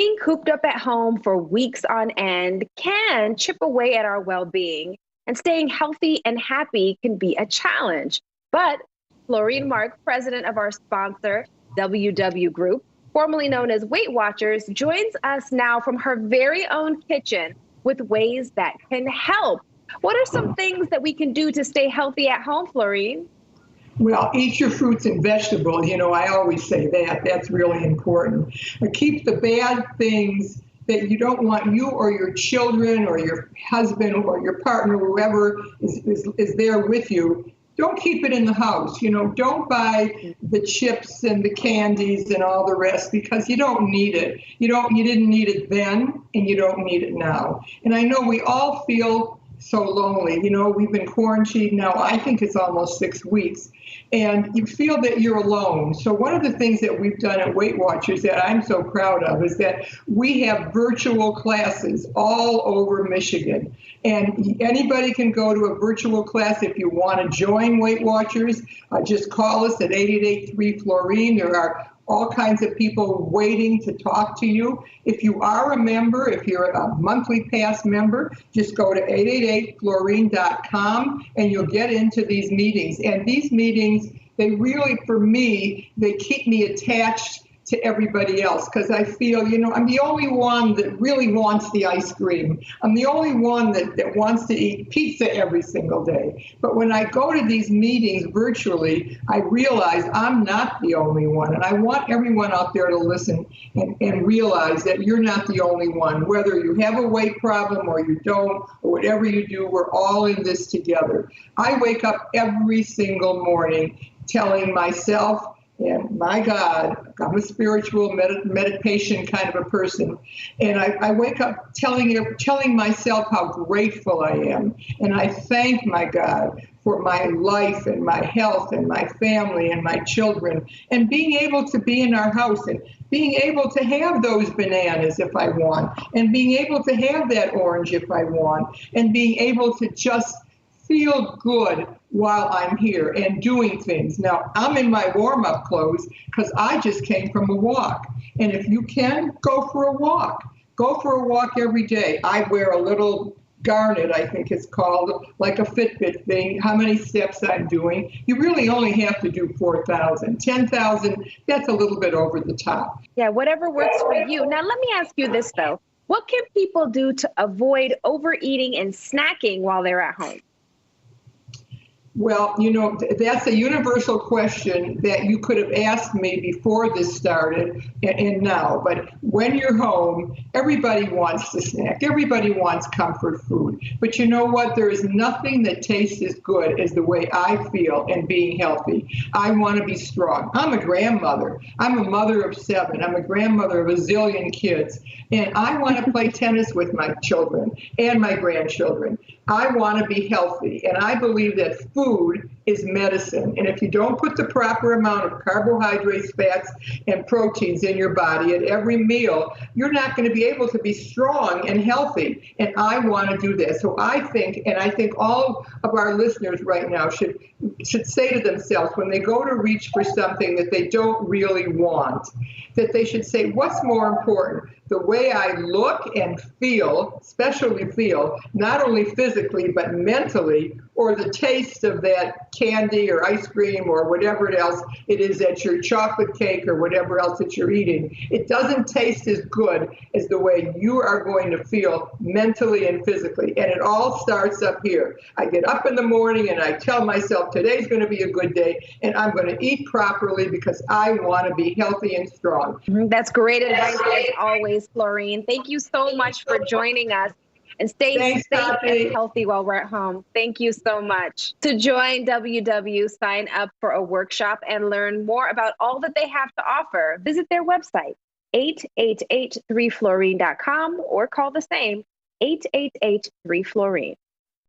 Being cooped up at home for weeks on end can chip away at our well being, and staying healthy and happy can be a challenge. But Florine Mark, president of our sponsor, WW Group, formerly known as Weight Watchers, joins us now from her very own kitchen with ways that can help. What are some things that we can do to stay healthy at home, Florine? Well, eat your fruits and vegetables. I always say that. That's really important. But keep the bad things that you don't want you or your children or your husband or your partner, whoever is there with you. Don't keep it in the house. Don't buy the chips and the candies and all the rest because you don't need it. You didn't need it then and you don't need it now. And I know we all feel so lonely. We've been quarantined now, I think it's almost 6 weeks, and you feel that you're alone. So one of the things that we've done at Weight Watchers that I'm so proud of is that we have virtual classes all over Michigan. And anybody can go to a virtual class if you want to join Weight Watchers. Just call us at 888-3-FLORINE. There are all kinds of people waiting to talk to you. If you are a member, if you're a monthly pass member, just go to 888florine.com and you'll get into these meetings. And these meetings, they really, for me, they keep me attached to everybody else because I feel, I'm the only one that really wants the ice cream. I'm the only one that wants to eat pizza every single day. But when I go to these meetings virtually, I realize I'm not the only one. And I want everyone out there to listen and realize that you're not the only one. Whether you have a weight problem or you don't, or whatever you do, we're all in this together. I wake up every single morning telling myself, and my God, I'm a spiritual meditation kind of a person. And I wake up telling myself how grateful I am. And I thank my God for my life and my health and my family and my children. And being able to be in our house and being able to have those bananas if I want. And being able to have that orange if I want. And being able to just feel good while I'm here and doing things. Now, I'm in my warm-up clothes because I just came from a walk. And if you can, go for a walk. Go for a walk every day. I wear a little garnet, I think it's called, like a Fitbit thing, how many steps I'm doing. You really only have to do 4,000. 10,000, that's a little bit over the top. Yeah, whatever works for you. Now, let me ask you this, though. What can people do to avoid overeating and snacking while they're at home? Well, that's a universal question that you could have asked me before this started and now. But when you're home, everybody wants to snack. Everybody wants comfort food. But you know what? There is nothing that tastes as good as the way I feel and being healthy. I want to be strong. I'm a grandmother. I'm a mother of 7. I'm a grandmother of a zillion kids. And I want to play tennis with my children and my grandchildren. I want to be healthy. And I believe that food is medicine. And if you don't put the proper amount of carbohydrates, fats, and proteins in your body at every meal, you're not going to be able to be strong and healthy. And I want to do that. So I think all of our listeners right now should say to themselves when they go to reach for something that they don't really want, that they should say, what's more important? The way I look and feel, especially feel, not only physically, but mentally, or the taste of that candy or ice cream or whatever else it is that your chocolate cake or whatever else that you're eating. It doesn't taste as good as the way you are going to feel mentally and physically. And it all starts up here. I get up in the morning and I tell myself today's going to be a good day and I'm going to eat properly because I want to be healthy and strong. That's great advice as always, Florine. Thank you so much for joining us. And stay safe and healthy while we're at home. Thank you so much. To join WW, sign up for a workshop and learn more about all that they have to offer. Visit their website, 888-3Florine.com, or call the same 888-3Florine.